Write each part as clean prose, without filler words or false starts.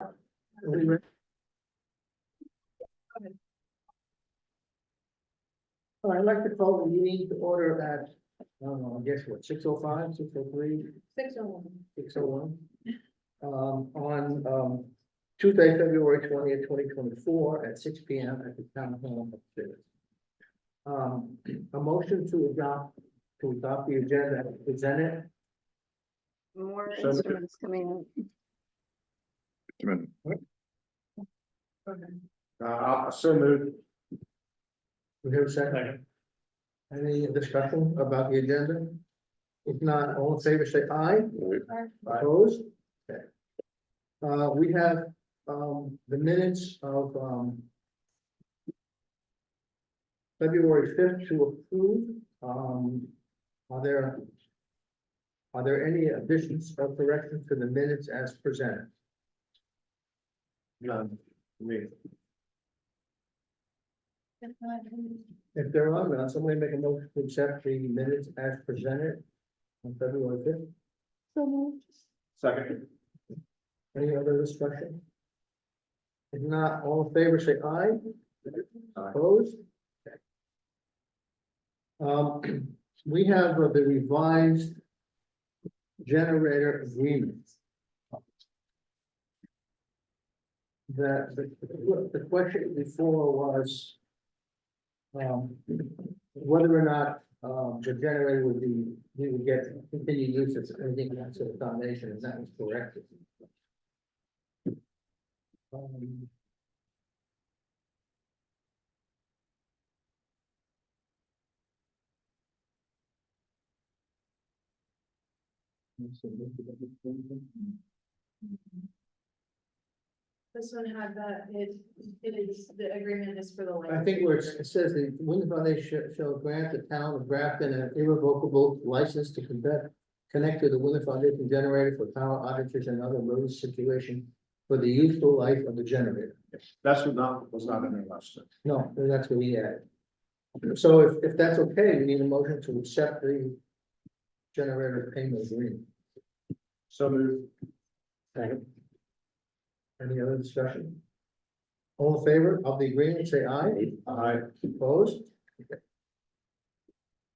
I'd like to call the meeting to order at, I don't know, I guess what, 6:05, 6:03, 6:01. 6:01. On Tuesday, February 20th, 2024, at 6 p.m. at the town hall upstairs. A motion to adopt the agenda as presented. More So- instruments coming So moved. We have a second. Any discussion about the agenda? If not, all in favor, say aye. Opposed? Okay. We have, the minutes of, February 5th to approve. Are there any additions or corrections to the minutes as presented? None. Me. If there are none, somebody make a motion to accept the minutes as presented on February 5th. So moved. Second. Any other discussion? If not, all in favor, say aye. Opposed? Okay. We have the revised generator agreement. The question before was whether or not the generator would be, we would get continued use as anything that's a foundation, and that was correct. This one had it is, the agreement is for the. I think where it says the wind foundation shall grant the town of Grafton an irrevocable license to connect to the wind foundation generator for power outages and other emergency situation for the useful life of the generator. That's what was not in there last time. No, that's what he added. So if that's okay, we need a motion to accept the generator payment agreement. So moved. Second. Any other discussion? All in favor of the agreement, say aye. Aye. Opposed?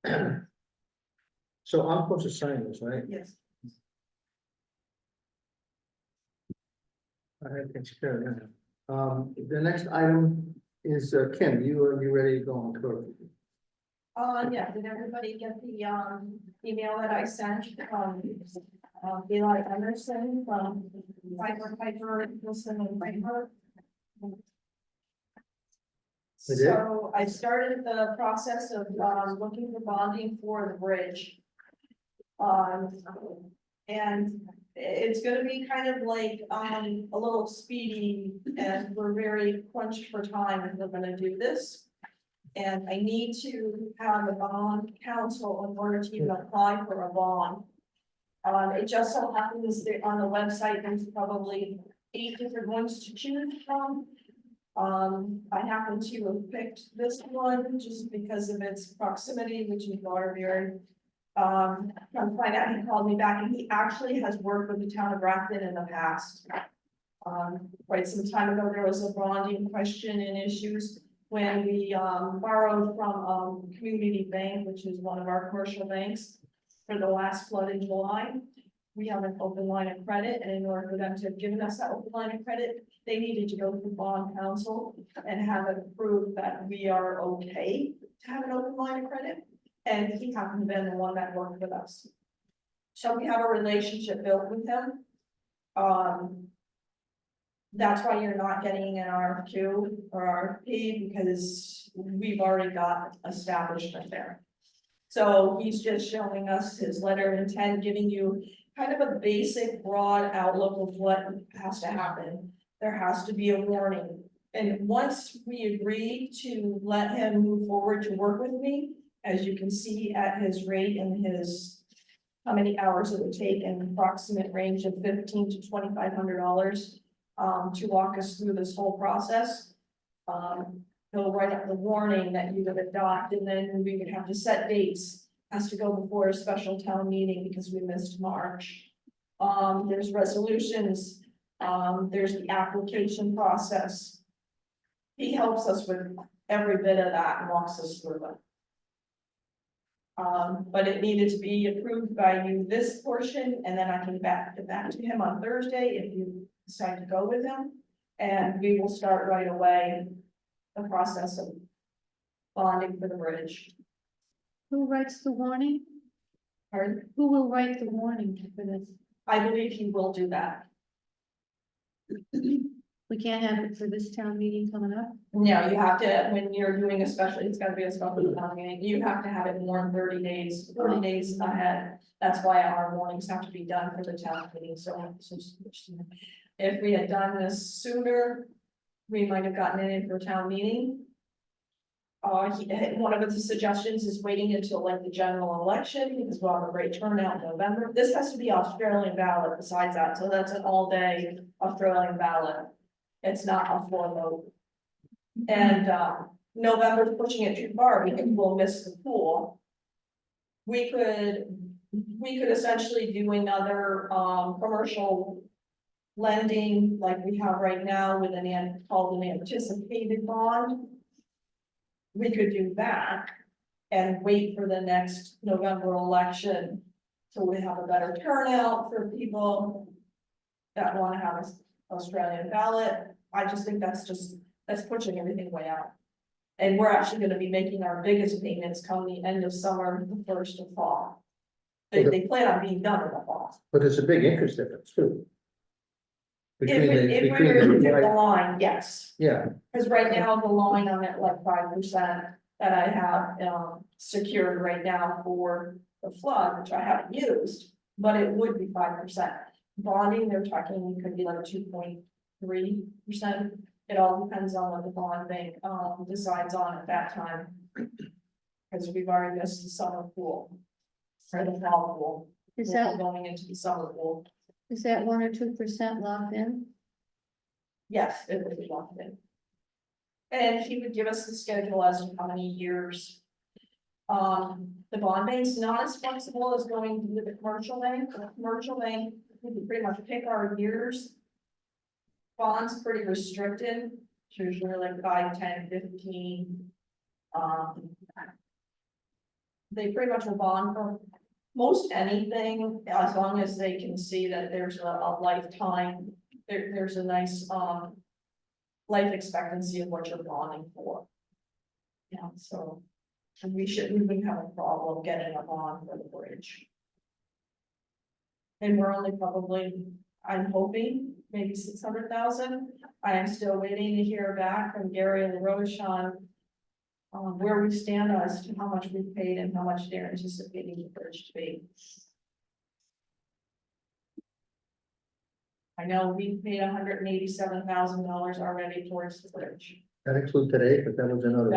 Okay. So I'm supposed to sign this, right? Yes. I have to take care of that. The next item is Kim, you ready to go on clerk? Yeah, did everybody get the email that I sent Eli Emerson from Piper, Wilson and Piper? They did? So I started the process of looking for bonding for the bridge. And it's gonna be kind of like a little speedy, and we're very crunched for time if we're gonna do this. And I need to have a bond counsel in order to even apply for a bond. It just so happens that on the website, there's probably 8 different ones to choose from. I happen to have picked this one just because of its proximity, which is Waterbury. Come find out, he called me back, and he actually has worked with the town of Grafton in the past. Quite some time ago, there was a bonding question and issues when we borrowed from Community Bank, which is one of our commercial banks, for the last flood in July. We have an open line of credit, and in order for them to have given us that open line of credit, they needed to go through bond counsel and have it proved that we are okay to have an open line of credit. And he happened to be the one that worked with us. So we have a relationship built with him. That's why you're not getting an RFQ or RFP, because we've already got establishment there. So he's just showing us his letter of intent, giving you kind of a basic broad outlook of what has to happen. There has to be a warning. And once we agree to let him move forward to work with me, as you can see at his rate and his, how many hours it would take, an approximate range of $1,500 to $2,500 to walk us through this whole process. He'll write up the warning that you would adopt, and then we would have to set dates. Has to go before a special town meeting because we missed March. There's resolutions There's the application process. He helps us with every bit of that and walks us through it. But it needed to be approved by you, this portion, and then I can get back to him on Thursday if you decide to go with him. And we will start right away the process of bonding for the bridge. Who writes the warning? Pardon? Who will write the warning for this? I believe he will do that. We can't have it for this town meeting coming up. No, you have to, when you're doing especially, it's gotta be a special town meeting, you have to have it more than 30 days ahead. That's why our warnings have to be done for the town meeting, so if we had done this sooner, we might have gotten it in for town meeting. One of the suggestions is waiting until like the general election, because we'll have a great turnout in November. This has to be Australian ballot besides that, so that's an all-day Australian ballot. It's not a floor vote. And November's pushing it too far because we'll miss the pool. We could essentially do another commercial lending like we have right now with called an anticipated bond. We could do that and wait for the next November election. So we have a better turnout for people that want to have an Australian ballot. I just think that's pushing everything way out. And we're actually gonna be making our biggest payments come the end of summer, the first of fall. They plan on being done in the fall. But there's a big interest difference too. If we were to do the line, yes. Yeah, Because right now, the line, I'm at like 5% that I have secured right now for the flood, which I haven't used, but it would be 5%. Bonding, they're talking, it could be like 2.3%. It all depends on what the bond bank decides on at that time. Because we've already missed the summer pool, or the fall pool. Is We're that, going into the summer pool? is that 1 or 2% locked in? Yes, it would be locked in. And he would give us the schedule as to how many years. The bond bank's not as flexible as going with the commercial bank. The commercial bank, we can pretty much pick our years. Bonds pretty restricted, it's usually like 5, 10, 15. They pretty much will bond for most anything, as long as they can see that there's a lifetime, there's a nice, life expectancy of what you're bonding for. Yeah, so we wouldn't have a problem getting a bond for the bridge. And we're only probably, I'm hoping, maybe 600,000. I am still waiting to hear back from Gary and Roche on where we stand as to how much we've paid and how much they're anticipating the bridge to be. I know we paid $187,000 already towards the bridge. that includes today, but that was another.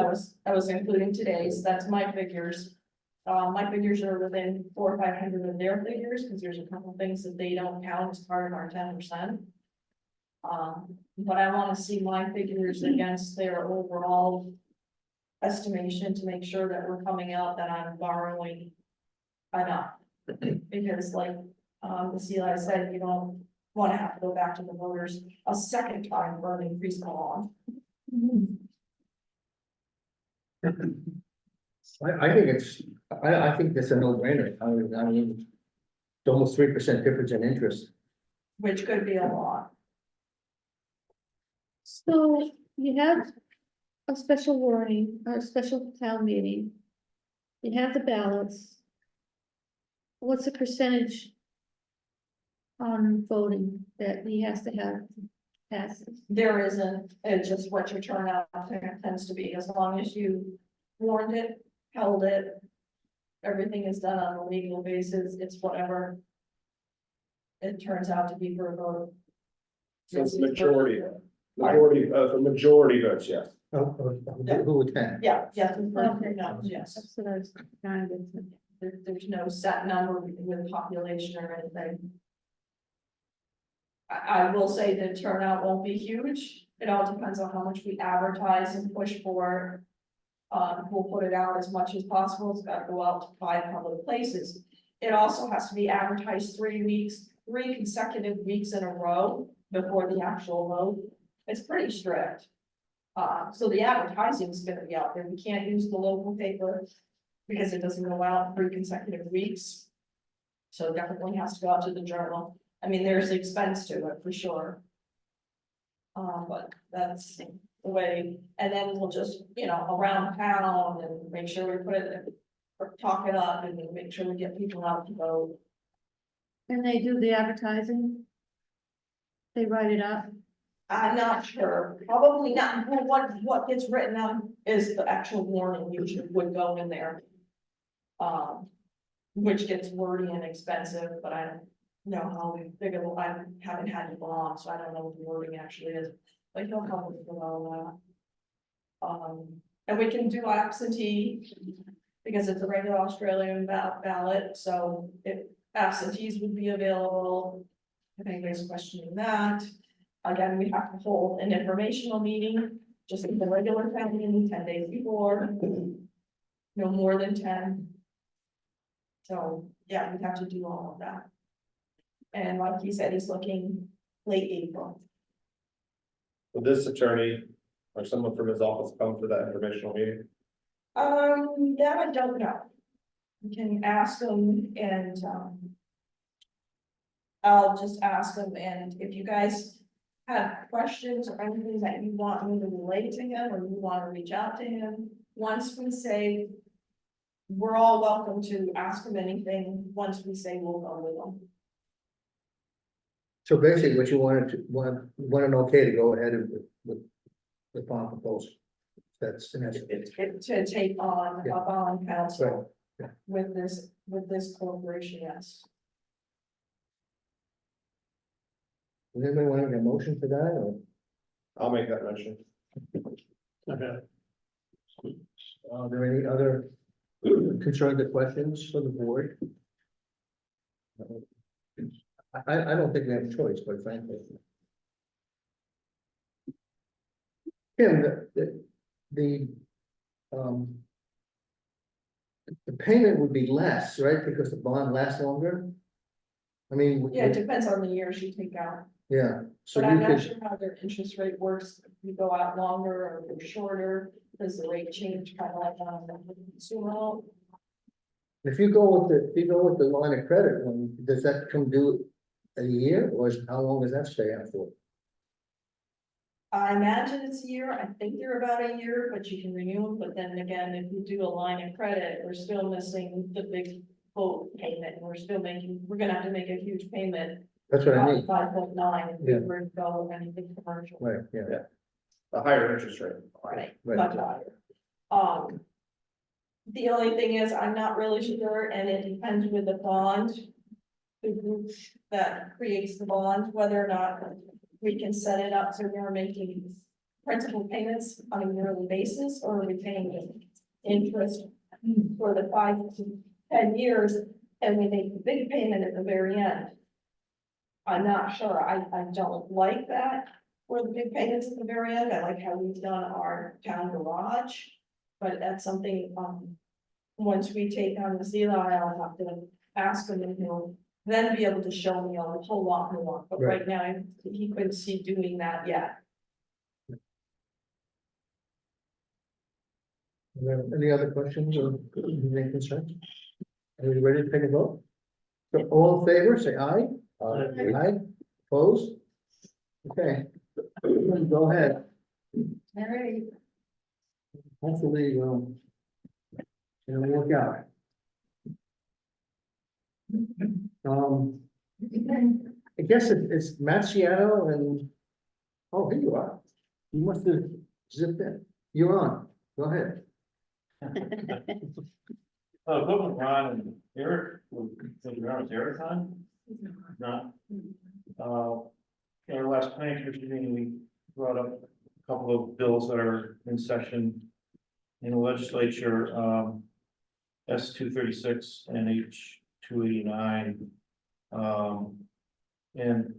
That was including today's, that's my figures. My figures are within 400 or 500 of their figures, because there's a couple things that they don't count as part of our 10%. But I want to see my figures against their overall estimation to make sure that we're coming out that I'm borrowing enough. Because like, the CLI said, you don't want to have to go back to the voters a second time for an increased bond. I think I think that's a no-brainer. I mean, it's almost 3% difference in interest. Which could be a lot. So you have a special warning, or a special town meeting. You have the ballots. What's the percentage on voting that he has to have passes? There isn't, it's just what your turnout tends to be, as long as you warned it, held it. Everything is done on a legal basis, it's whatever it turns out to be for a vote. So it's majority votes, yes. Who would attend? Yeah, yes, Okay. yes. That's what I was trying to. There's no set number with population or anything. I will say the turnout won't be huge. It all depends on how much we advertise and push for. We'll put it out as much as possible. It's got to go out to 5 public places. It also has to be advertised 3 consecutive weeks in a row before the actual vote. It's pretty strict. So the advertising is gonna be out there. We can't use the local paper because it doesn't go out 3 consecutive weeks. So it definitely has to go out to the journal. I mean, there's expense to it for sure. But that's the way, and then we'll just, around town and make sure we put it, or talk it up and make sure we get people out to vote. And they do the advertising? They write it up? I'm not sure, probably not. Well, what gets written out is the actual warning usually would go in there. Which gets wordy and expensive, but I don't know how big of, I haven't had it long, so I don't know what the wording actually is, but he'll help us with all that. And we can do absentee, because it's a regular Australian ballot, so if absentees would be available. If anybody's questioning that, again, we have to hold an informational meeting, just like the regular town meeting 10 days before. No more than 10. So, yeah, we have to do all of that. And like he said, he's looking late April. Will this attorney or someone from his office come to that informational meeting? That I don't know. We can ask him and, I'll just ask him, and if you guys have questions or anything that you want me to relay to him, or you want to reach out to him, once we say we're all welcome to ask him anything, once we say we'll go with them. So basically, what you want an okay to go ahead with the bond proposal. That's in essence. To take on Yeah. a bond council Right, yeah. with this corporation, yes. Does anybody want to make a motion for that, or? I'll make that motion. Okay. Are there any other concerns or questions for the board? I don't think we have a choice, quite frankly. Kim, the payment would be less, right, because the bond lasts longer? I mean. Yeah, it depends on the years you take out, Yeah, so but I'm you not could, sure how their interest rate works, if you go out longer or if you're shorter, does the rate change kind of like on the consumer loan? if you go with the line of credit, does that come due a year, or how long does that stay out for? I imagine it's a year, I think they're about a year, but you can renew them, but then again, if you do a line of credit, we're still missing the big boat payment, we're gonna have to make a huge payment. That's what I mean, 5.9 if we Yeah. were to go with anything commercial. right, yeah, A higher interest rate. Right, Right. much higher. The only thing is, I'm not really sure, and it depends with the bond. The group that creates the bond, whether or not we can set it up so we're making principal payments on a yearly basis, or are we paying interest for the 5 to 10 years, and we make the big payment at the very end. I'm not sure, I don't like that, for the big payments at the very end, I like how we've done our town garage. But that's something, once we take on the CLI, I'll have to ask him, and he'll then be able to show me a whole lot more, but Right. right now, he couldn't see doing that yet. Any other questions or any concerns? Are we ready to take a vote? So all in favor, say aye. Aye, opposed? Okay, go ahead, All right. hopefully, it'll work out. I guess it's Macchiato and, oh, here you are. You must have zipped in. You're on, go ahead. Both with Ron and Eric, was Eric on? No. In our last planning commission meeting, we brought up a couple of bills that are in session in the legislature, S 236 and H 289. And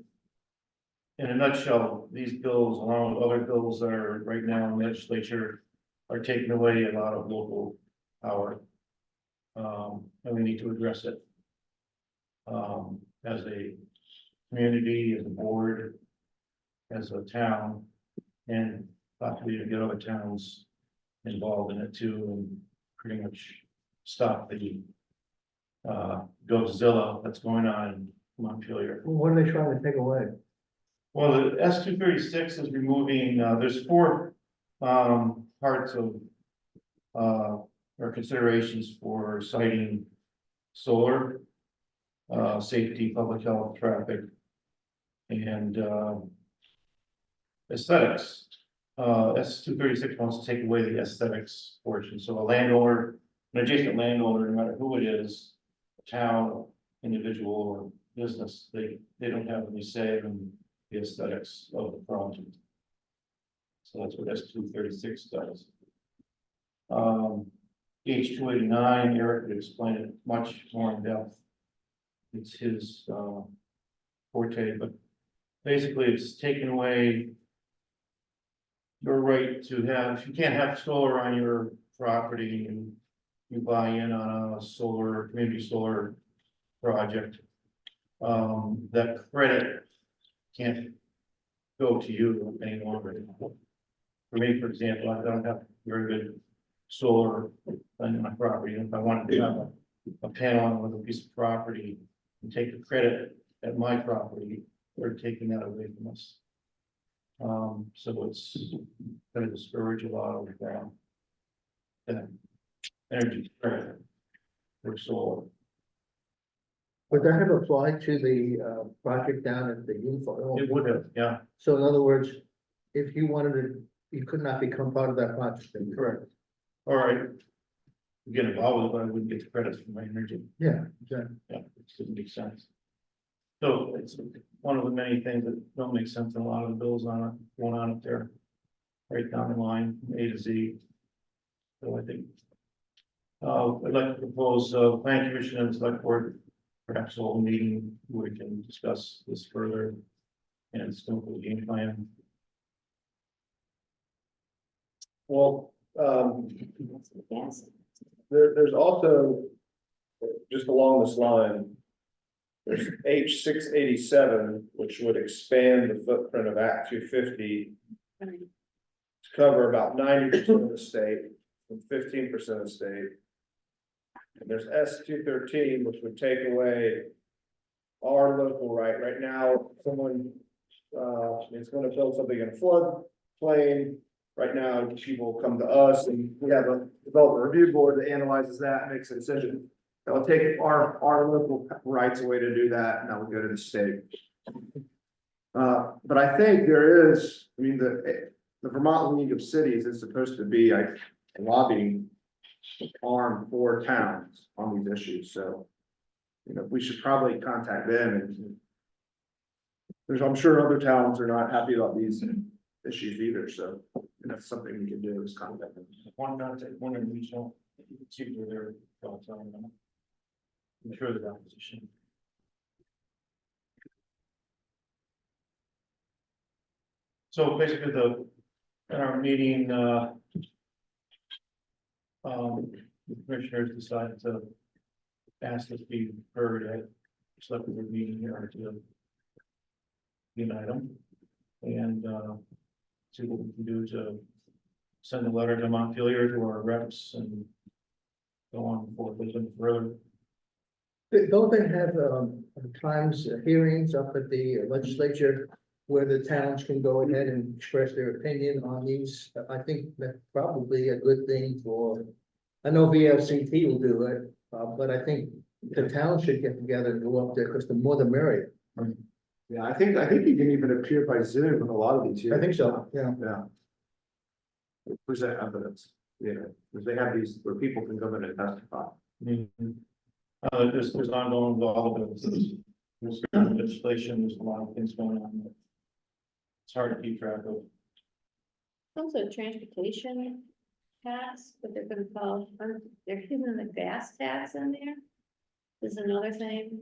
in a nutshell, these bills, along with other bills that are right now in the legislature, are taking away a lot of local power. And we need to address it. As a community, as a board, as a town. And possibly to get other towns involved in it too, and pretty much stop the Godzilla that's going on in Montpelier. What are they trying to take away? Well, the S-236 is removing, there's four parts of or considerations for citing solar, safety, public health, traffic, and aesthetics. S-236 wants to take away the aesthetics portion, so a landowner, an adjacent landowner, no matter who it is, town, individual, or business, they don't have any say in the aesthetics of the project. So that's what S-236 does. H-289, Eric could explain it much more in depth. It's his forte, but basically it's taken away your right to have, if you can't have solar on your property and you buy in on a solar, community solar project, that credit can't go to you any longer. For me, for example, I don't have very good solar on my property, and if I wanted to have a panel on with a piece of property and take the credit at my property, they're taking that away from us. So it's gonna discourage a lot of energy credit for solar. Would that have applied to the project down at the Unifor? It would have, yeah, So in other words, if you wanted to, you could not become part of that project. then? correct. All right. Get involved with it, but I wouldn't get the credits for my energy. Yeah, exactly. Yeah, it doesn't make sense. So it's one of the many things that don't make sense in a lot of the bills on it, going on up there. Right down the line, from A to Z. So I think. I'd like to propose, plan commission and select board, perhaps a whole meeting where we can discuss this further. And still the game plan. Well, Yes. there's also, just along this line. There's H-687, which would expand the footprint of Act 250. To cover about 90% of the state, and 15% of the state. And there's S-213, which would take away our local right now, someone is gonna build something in a floodplain. Right now, people come to us and we have a development review board that analyzes that, makes a decision. That will take our local rights away to do that, and that will go to the state. But I think there is, I mean, the Vermont League of Cities is supposed to be a lobbying arm for towns on these issues, so. You know, we should probably contact them and. I'm sure other towns are not happy about these issues either, so that's something we can do is contact them. One contact, one in regional, you can see where their thoughts are on that. I'm sure the opposition. So basically at our meeting, the commissioners decided to ask us to be heard at Selectboard Meeting here to unite them and see what we can do to send a letter to Montpelier to our reps and go on forward with them further. Don't they have times hearings up at the legislature where the towns can go ahead and express their opinion on these? I think that's probably a good thing for, I know VLCT will do it, but I think the town should get together and go up there, because the more the merrier. Yeah, I think you can even appear by Zoom with a lot of these. I think so, yeah. Yeah. Present evidence, because they have these where people can come in and testify. There's ongoing development, there's legislation, there's a lot of things going on. It's hard to keep track of. Also transportation tax, what they're gonna call, they're keeping the gas tax in there. Is another thing.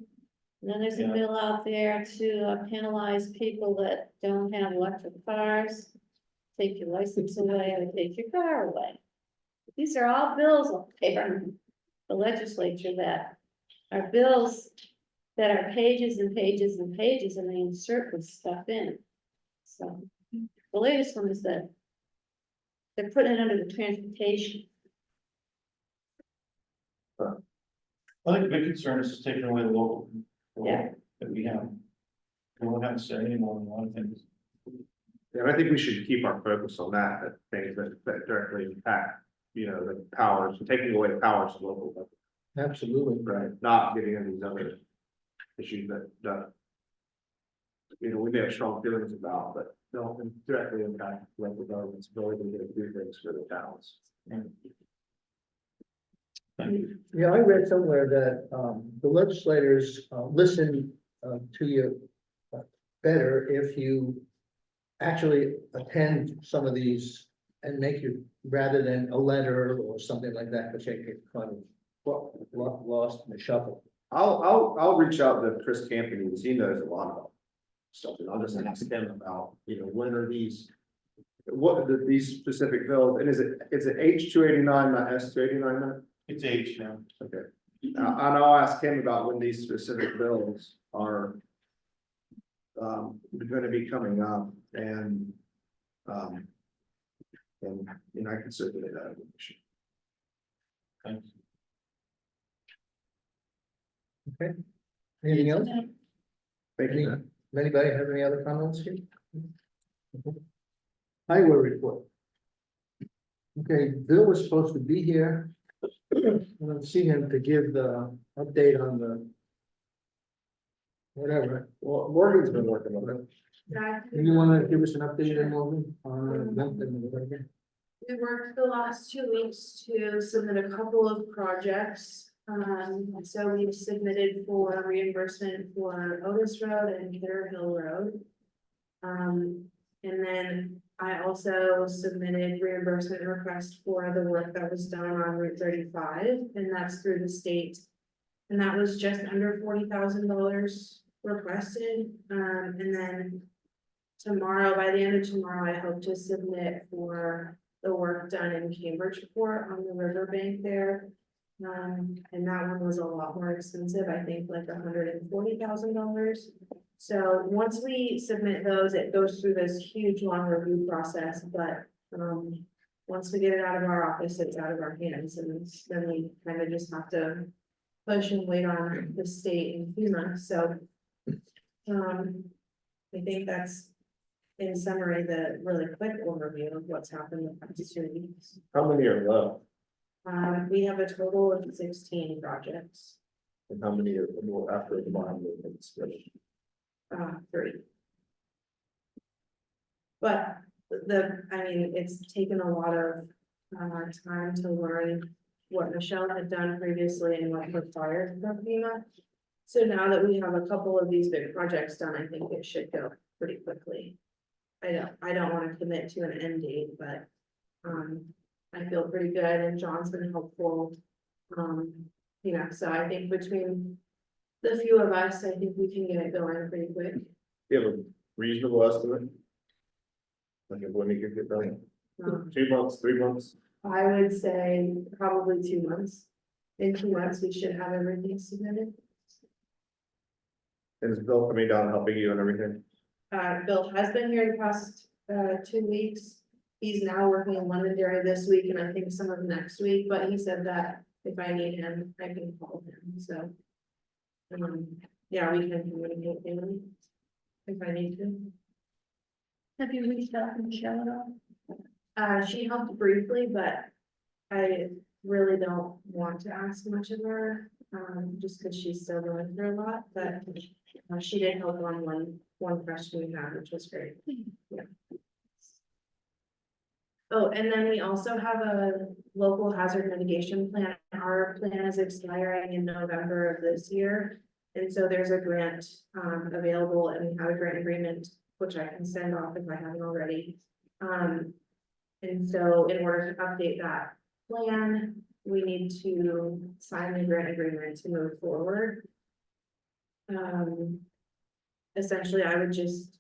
And then there's a Yeah. bill out there to penalize people that don't have electric cars. Take your license away or take your car away. These are all bills up there in the legislature that are bills that are pages and pages and pages, and they insert this stuff in. So, the latest one is that they're putting it under the transportation. I think the big concern is just taking away the local. Yeah. That we have. We won't have to say any more than one thing. Yeah, I think we should keep our focus on that things that directly impact, the powers, taking away the powers of local government, Absolutely. right? Not getting into these other issues that we may have strong feelings about, but don't directly impact local government's ability to do things for the towns. Thank you. Yeah, I read somewhere that, the legislators, listen, to you better if you actually attend some of these and make you, rather than a letter or something like that, which I get kind of lost in the shuffle. I'll reach out to Chris Campany, because he knows a lot about stuff, and I'll just ask him about, when are these. What are these specific bills, and is it H-289, not S-289? It's H now. Okay, and I'll ask him about when these specific bills are. Gonna be coming up, and I can circulate that information. Thanks. Anything else? Thank Any, you. anybody have any other comments here? Highway report. Okay, Bill was supposed to be here. I don't see him to give the update on the. Whatever, Well, Morgan's been working on it. do you wanna give us an update on Morgan, on the event and whatever? We worked the last 2 weeks to submit a couple of projects. So we've submitted for reimbursement for Otis Road and Kidder Hill Road. And then I also submitted reimbursement request for the work that was done on Route 35, and that's through the state. And that was just under $40,000 requested, and then tomorrow, by the end of tomorrow, I hope to submit for the work done in Cambridgeport on the riverbank there. And that one was a lot more expensive, I think like $140,000. So once we submit those, it goes through this huge long review process, but once we get it out of our office, it's out of our hands, and then we kind of just have to push and wait on the state and FEMA, so. I think that's, in summary, the really quick overview of what's happened the past 2 weeks. How many are left, We have a total of 16 projects, and how many are after the bond movements? 3. But it's taken a lot of time to learn what Michelle had done previously and what required from FEMA. So now that we have a couple of these big projects done, I think it should go pretty quickly. I don't want to commit to an end date, but I feel pretty good, and John's been helpful. So I think between the few of us, I think we can get it going pretty quick. You have a reasonable estimate? Like when you could get done, Um, 2 months, 3 months? I would say probably 2 months. In 2 months, we should have everything submitted. And is Bill coming down and helping you and everything? Bill has been here the past 2 weeks. He's now working in Londonderry this week, and I think some of next week, but he said that if I need him, I can call him, so. Yeah, we can communicate daily if I need to. Have you reached out to Michelle at all? She helped briefly, but I really don't want to ask much of her, just because she's still going through a lot, but she did help on one question we had, which was great. Yeah. Oh, and then we also have a local hazard mitigation plan. Our plan is expiring in November of this year. And so there's a grant available, and we have a grant agreement, which I can send off if I haven't already. And so in order to update that plan, we need to sign the grant agreement to move forward. Essentially, I would just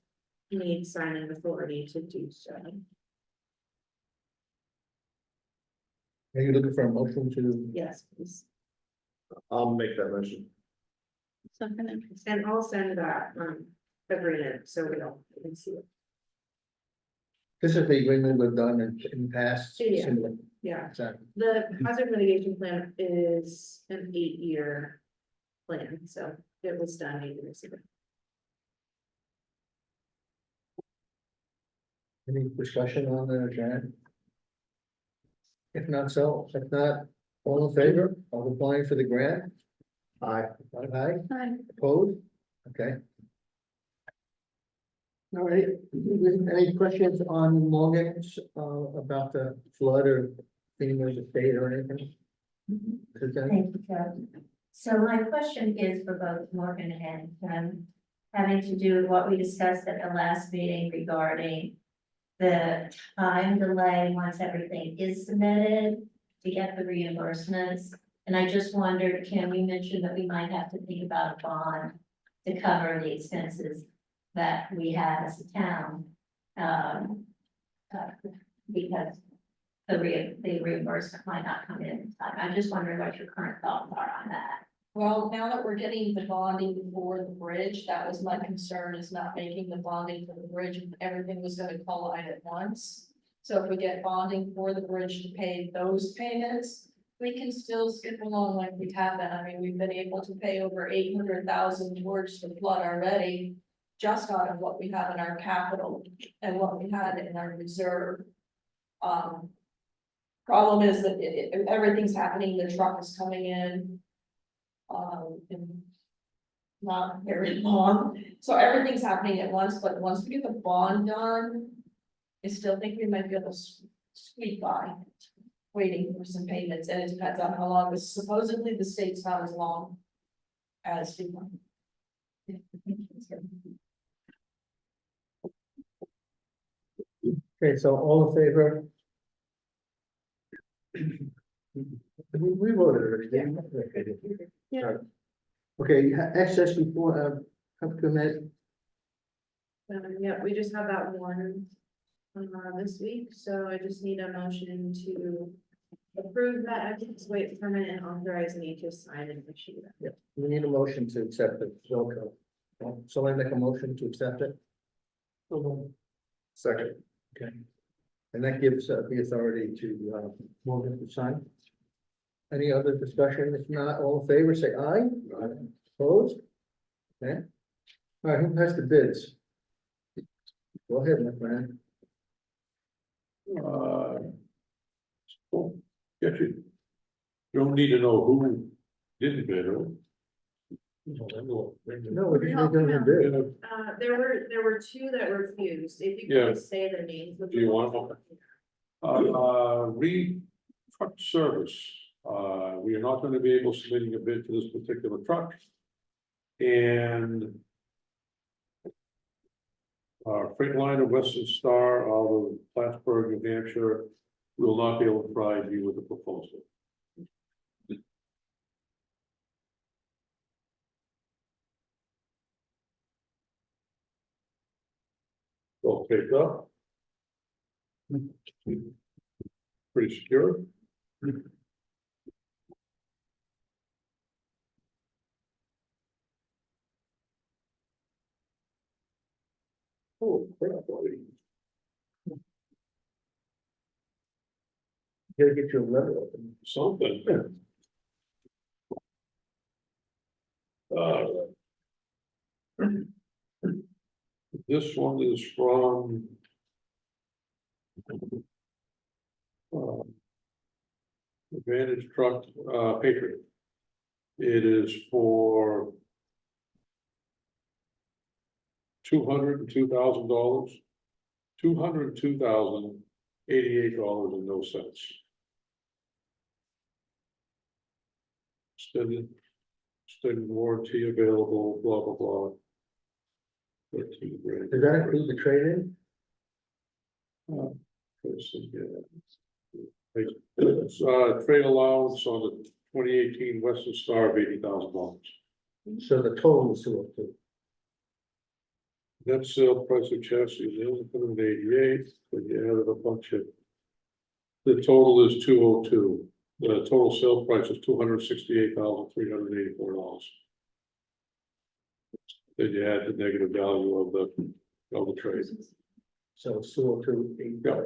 need signing authority to do so. Are you looking for a motion to? Yes, please. I'll make that motion. Something interesting. And I'll send that agreement, so we can see it. This is the agreement we've done in the past. Yeah. similar. Yeah, Exactly. the hazard mitigation plan is an 8-year plan, so it was done 8 years ago. Any discussion on the grant? If not, all in favor of applying for the grant? Aye. Aye, Hi. opposed? Okay. All right, any questions on Morgan's, about the flood or FEMA's estate or anything? Suzanne? Thank you, Joe. So my question is for both Morgan and Ken, having to do with what we discussed at the last meeting regarding the time delay once everything is submitted to get the reimbursements. And I just wondered, Kim, we mentioned that we might have to think about a bond to cover the expenses that we have as a town. Because the reimbursement might not come in time. I'm just wondering what your current thoughts are on that. Well, now that we're getting the bonding for the bridge, that was my concern, is not making the bonding for the bridge, and everything was gonna collide at once. So if we get bonding for the bridge to pay those payments, we can still skip along like we have been. I mean, we've been able to pay over 800,000 towards the flood already, just out of what we have in our capital and what we had in our reserve. Problem is that everything's happening, the truck is coming in. In not very long, so everything's happening at once, but once we get the bond done, I still think we might be able to squeak by, waiting for some payments, and it depends on how long, this supposedly the state's not as long as FEMA. Okay, so all in favor? We voted already, didn't we? Okay. Yeah. All right. Okay, access before, commit, Yeah, we just have that one this week, so I just need a motion to approve that access wait permit and authorize me to sign and issue that. we need a motion to accept it, so, so I make a motion to accept it. Second. Okay. And that gives the authority to Morgan to sign. Any other discussion? If not, all in favor, say aye. Opposed? Okay. All right, who has the bids? Go ahead, my friend. Well, get you. Don't need to know who didn't bid or. No, we're just doing a bid. There were two that refused, if you Yeah. could just say their names. Do you want them? Truck service, we are not gonna be able submitting a bid for this particular truck. And Freightliner Western Star out of Plattsburgh, New Hampshire, will not be able to provide you with a proposal. Well, picked up. Pretty secure. Oh, crap, buddy. Gotta get your letter open. Something. This one is from. Advantage Truck, Patriot. It is for. $202,000. $202,088.00. Extended warranty available, blah, blah, blah. 13 grand. Does that include the trade-in? Trade allowance on the 2018 Western Star of $80,000. So the total is 202. Net sale price of chassis is $188, but you added a bunch of. The total is 202. The total sale price is $268,384. Then you add the negative value of the trade. So it's 202. Yeah.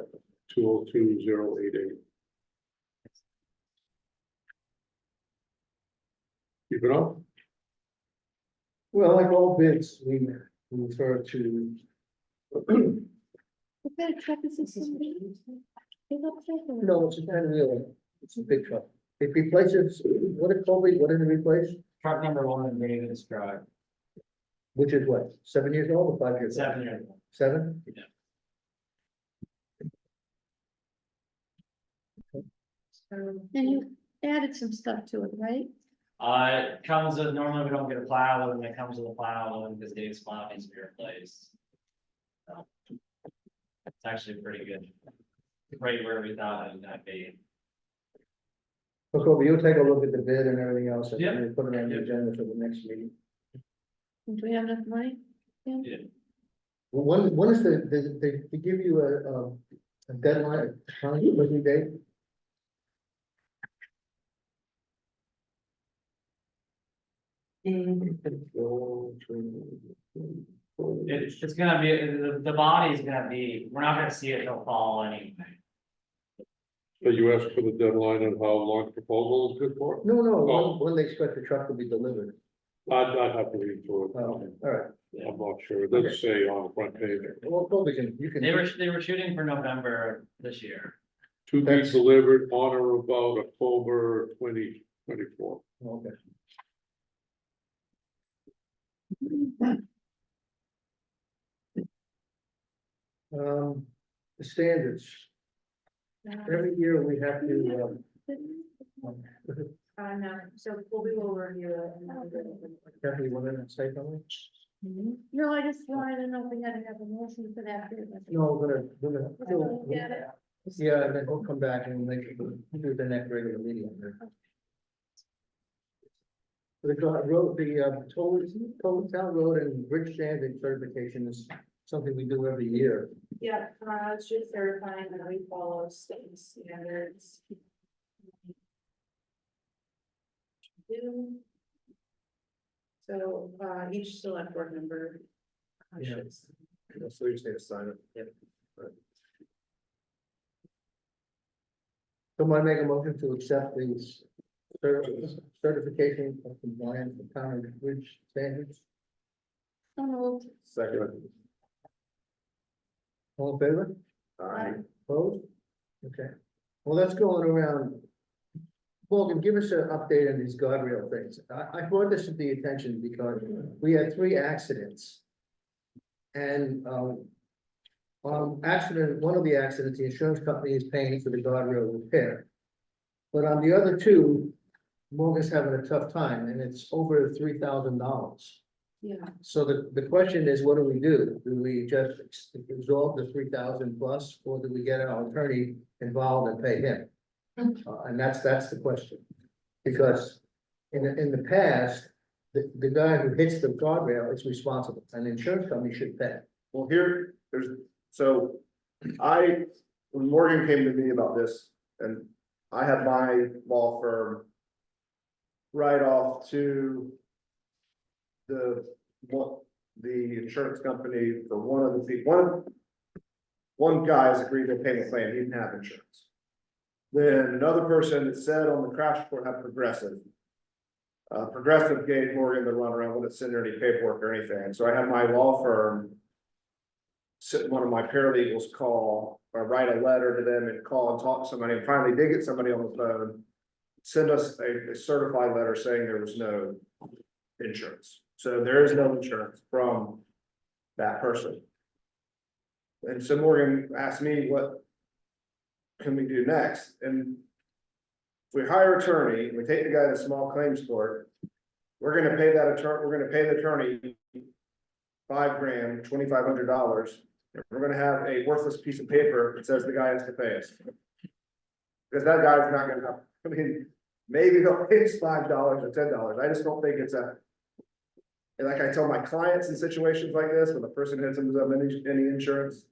202,088. Keep it up. Well, like all bids, we refer to. What kind of truck is this? Pickup truck or- No, it's a kind of wheel, it's a big truck. It replaces, what did it replace? Truck number one in David's drive, Which is what, 7 years old or 5 years? old? 7 years. 7? And you added some stuff to it, right? It comes with, normally we don't get a plow, and it comes with a plow, because Dave's plow needs to be replaced. So, it's actually pretty good. Right where we thought it was gonna be. Okay, you'll take a look at the bid and everything else, and Yep. we'll put it on the Yep. agenda for the next meeting. Do we have enough money? Yeah. Well, when is they give you a deadline, a time, working date? It's gonna be, the body's gonna be, we're not gonna see it till fall anyway. So you asked for the deadline and how long the proposal is good for? No, no, Oh. when they expect the truck to be delivered. I'd have to read through it. Oh, all right, I'm not sure. It doesn't say on the front page. well, probably you can. They were shooting for November this year. To be That's- delivered on or about October 2024. Okay. The standards, every year we have to, No, so we will review it. And then Kathy, you want to say something? No, I just wanted to know if we had to have a motion for that. No, we're gonna. Get it? Yeah, and then we'll come back and make it, do the next regular meeting. The road, the total town road and bridge standard certification is something we do every year. Yeah, it's just certifying that we follow state standards. So, each select board member. Yeah. So you just need to sign it. Somebody make a motion to accept these certification of compliance with town and bridge standards. Oh, Second. All in favor? Aye. Opposed? Okay, well, that's going around. Morgan, give us an update on these guardrail things. I brought this to the attention because we had 3 accidents. And, accident, one of the accidents, the insurance company is paying for the guardrail repair. But on the other 2, Morgan's having a tough time, and it's over $3,000. Yeah. So the question is, what do we do? Do we just absorb the 3,000 plus, or do we get our attorney involved and pay him? And that's the question. Because in the past, the guy who hits the guardrail is responsible, and the insurance company should pay. Well, when Morgan came to me about this, and I had my law firm write off to the insurance company for one of the people, one guy's agreed to pay the claim, he didn't have insurance. Then another person that said on the crash report had Progressive. Progressive gave Morgan the runaround, wouldn't send her any paperwork or anything, so I had my law firm one of my paralegals call or write a letter to them and call and talk to somebody, and finally did get somebody on the phone. Send us a certified letter saying there was no insurance. So there is no insurance from that person. And so Morgan asked me, what can we do next? And if we hire attorney, we take the guy to small claims court, we're gonna pay the attorney $5,000, $2,500. And we're gonna have a worthless piece of paper that says the guy has to pay us. Because that guy's not gonna have, I mean, maybe they'll pay us $5 or $10. I just don't think it's and like I tell my clients in situations like this, when the person hits them without any insurance,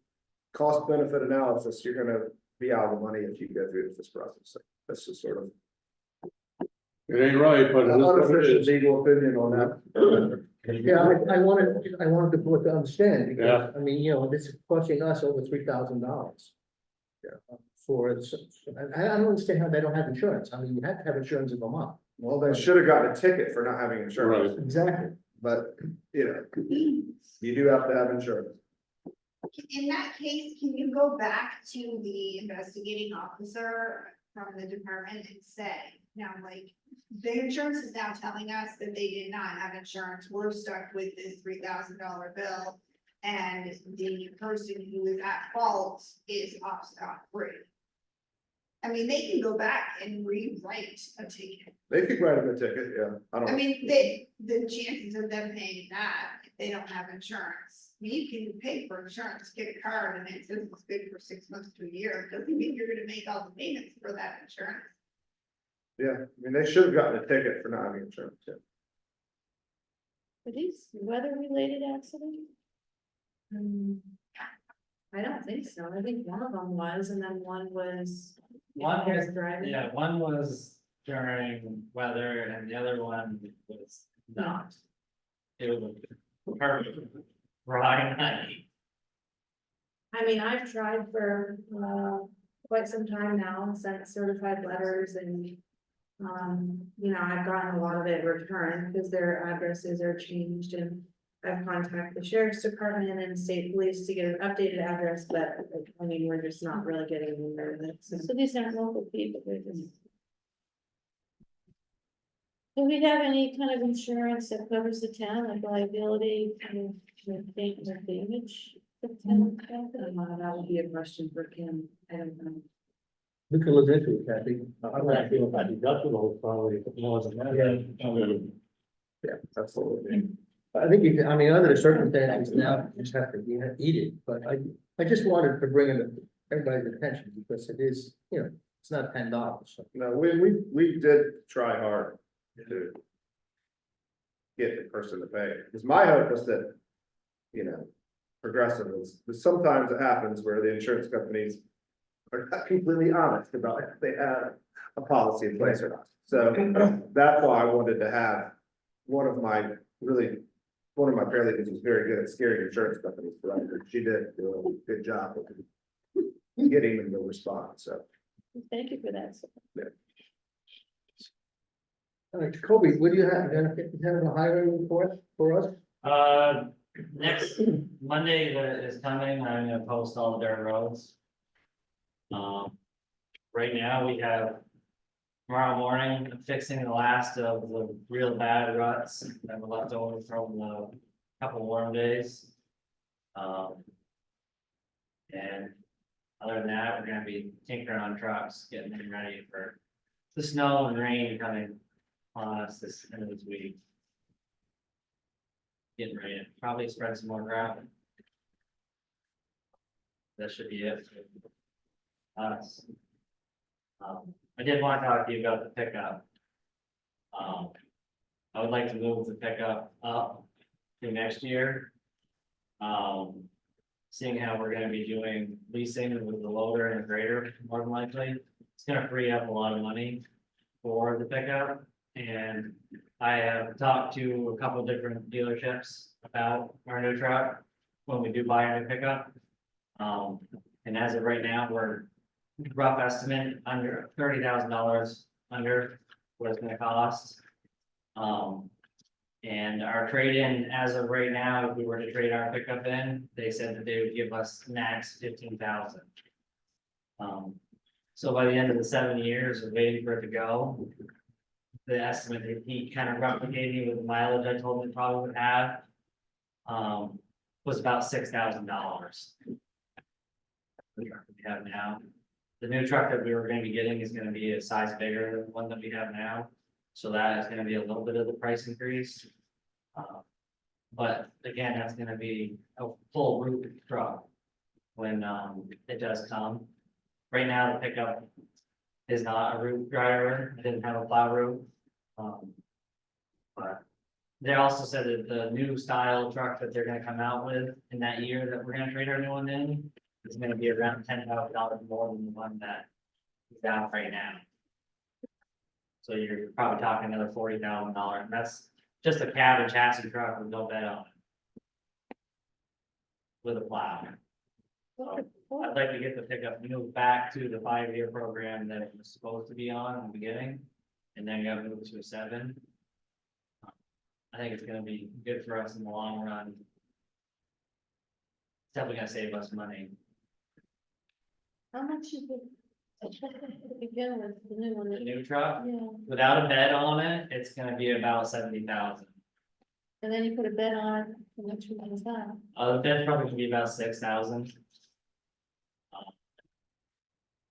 cost benefit analysis, you're gonna be out of the money if you go through this process. So that's just sort of. It ain't right, but it is what it Unofficial is. legal opinion on that. Yeah, I wanted the board to understand, because, Yeah. I mean, you know, this is costing us over $3,000. For, I don't understand how they don't have insurance, I mean, you have to have insurance in Vermont. Well, they should have gotten a ticket for not having insurance, Exactly. but, you know, you do have to have insurance. In that case, can you go back to the investigating officer from the department and say, now, like, the insurance is now telling us that they did not have insurance, we're stuck with this $3,000 bill. And the person who is at fault is off scot free. I mean, they can go back and rewrite a ticket. They could write them a ticket, yeah, I don't. I mean, the chances of them paying that, if they don't have insurance, you can pay for insurance, get a card, and it says it's good for 6 months to a year, doesn't mean you're gonna make all the payments for that insurance. Yeah, I mean, they should have gotten a ticket for not having insurance, yeah. Are these weather-related accidents? I don't think so. I think one of them was, and then one was. One was, driving. yeah, one was during weather and the other one was not. It was a perfect dry night. I mean, I've tried for, quite some time now, sent certified letters and. You know, I've gotten a lot of it returned because their addresses are changed and I've contacted the sheriff's department and state police to get an updated address, but I mean, we're just not really getting anywhere with it. So So these aren't local people, they're just. Do we have any kind of insurance that covers the town, like liability, kind of damage? The town? that would be a question for Kim. I don't know. We can look into it, Kathy. I'm not feeling that deductible probably more than that. Yeah, absolutely. I think you can, I mean, under the circumstances now, you just have to eat it, but I just wanted to bring it to everybody's attention because it is, you know, it's not $10. So. No, we did try hard to get the person to pay, because my hope was that, you know, progressive was, but sometimes it happens where the insurance companies are not completely honest about if they have a policy in place or not. So that's why I wanted to have one of my paralegals who's very good at scaring insurance companies, but she did do a good job of getting them to respond, so. Thank you for that. All right, Kobe, what do you have? You have a highway report for us? Next Monday that is coming, I'm gonna post all the dirt roads. Right now, we have tomorrow morning, fixing the last of the real bad ruts that were left over from the couple warm days. And other than that, we're gonna be tinkering on trucks, getting them ready for the snow and rain coming on us this end of this week. Getting ready to probably spread some more gravel. That should be it. For us. I did want to talk to you about the pickup. I would like to move the pickup up to next year. Seeing how we're gonna be doing leasing with the loader and the grader, more than likely, it's gonna free up a lot of money for the pickup. And I have talked to a couple different dealerships about our new truck when we do buy a new pickup. And as of right now, we're rough estimate under $30,000 under what it's gonna cost. And our trade-in, as of right now, if we were to trade our pickup in, they said that they would give us max 15,000. So by the end of the 7 years of waiting for it to go, the estimate that he kind of replicated with the mileage I told him it probably would have, was about $6,000. The truck that we have now. The new truck that we were gonna be getting is gonna be a size bigger than the one that we have now. So that is gonna be a little bit of the price increase. But again, that's gonna be a full roof truck when it does come. Right now, the pickup is not a roof driver, it didn't have a plow roof. But they also said that the new style truck that they're gonna come out with in that year that we're gonna trade our new one in is gonna be around $10,000 more than the one that is out right now. So you're probably talking another $40,000, and that's just a cab and chassis truck with no bed on it. With a plow. I'd like to get the pickup moved back to the 5-year program that it was supposed to be on in the beginning, and then got moved to a 7. I think it's gonna be good for us in the long run. It's definitely gonna save us money. How much is it? To begin with, the new one, The new truck, yeah, without a bed on it, it's gonna be about 70,000. and then you put a bed on it, how much is that? The bed's probably gonna be about 6,000.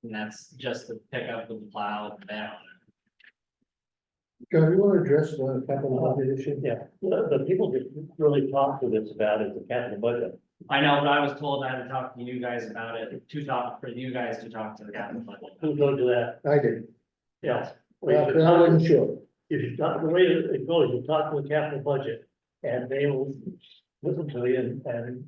And that's just to pick up with the plow and the bed on it. John, you want to address the capital budget issue? Yeah, the people that really talk to this about is the capital budget. I know, but I was told I had to talk to you guys about it, for you guys to talk to the capital budget. Who told you that? I did. Yes. Well, I wasn't sure. If you talk, the way that it goes, you talk to the capital budget, and they will listen to you and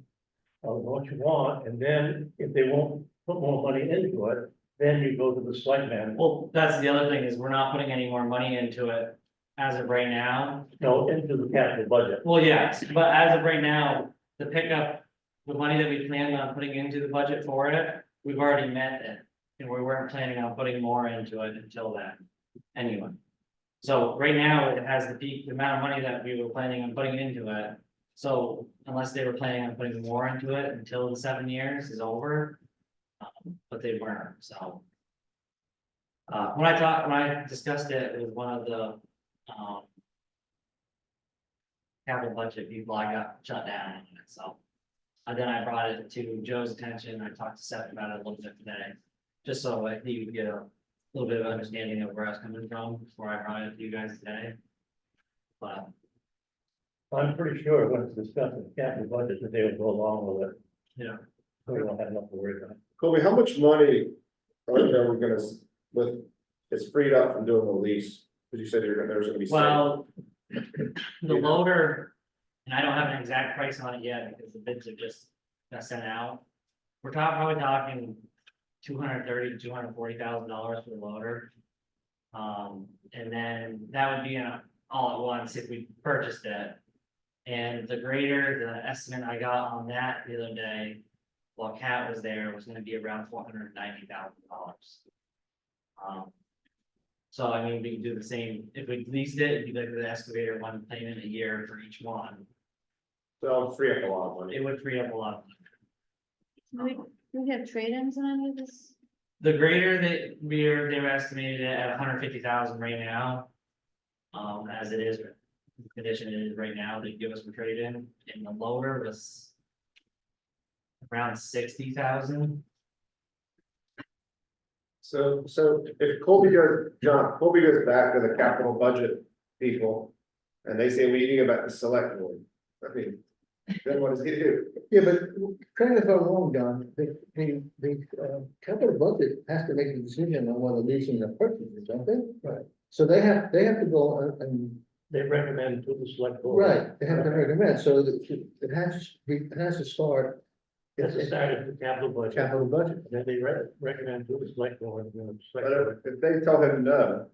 what you want, and then if they won't put more money into it, then you go to the selectmen. Well, that's the other thing, is we're not putting any more money into it as of right now. No, into the capital budget. Well, yes, but as of right now, the pickup, the money that we planned on putting into the budget for it, we've already met it. And we weren't planning on putting more into it until then, anyway. So right now, it has the amount of money that we were planning on putting into it. So unless they were planning on putting more into it until the 7 years is over. But they weren't, so. When I discussed it with one of the, capital budget people, I got shut down on it, so. And then I brought it to Joe's attention, I talked to Seth about it a little bit today. Just so he would get a little bit of understanding of where I was coming from before I brought it to you guys today. But I'm pretty sure when it's discussed in the capital budget that they will go along with it. Yeah. We don't have enough to worry about. Colby, how much money are we gonna, with, it's freed up from doing the lease? Cause you said there's gonna be. well, the loader, and I don't have an exact price on it yet because the bids are just got sent out. We're probably talking $230,000 to $240,000 for the loader. And then that would be all at once if we purchased it. And the grader, the estimate I got on that the other day, while Cat was there, was gonna be around $490,000. So I mean, we can do the same, if we leased it, it'd be like the excavator, one payment a year for each one. So it'll free up a lot of money. It would free up a lot of money. Do we have trade-ins on any of this? The grader that they were estimated at 150,000 right now. As it is, the condition it is right now, they give us a trade-in, and the loader was around 60,000. So if Colby goes back to the capital budget people, and they say we need to go back to select board, I mean, then what does he do? Yeah, but correct me if I'm wrong, John, the capital budget has to make a decision on whether leasing or purchasing, don't they? Right. So they have to go and, They recommend to the select board. right, they have to recommend, so that it has to start. It's the start of the capital budget. Capital budget. Then they recommend to the select board. And the select But board if they tell him no,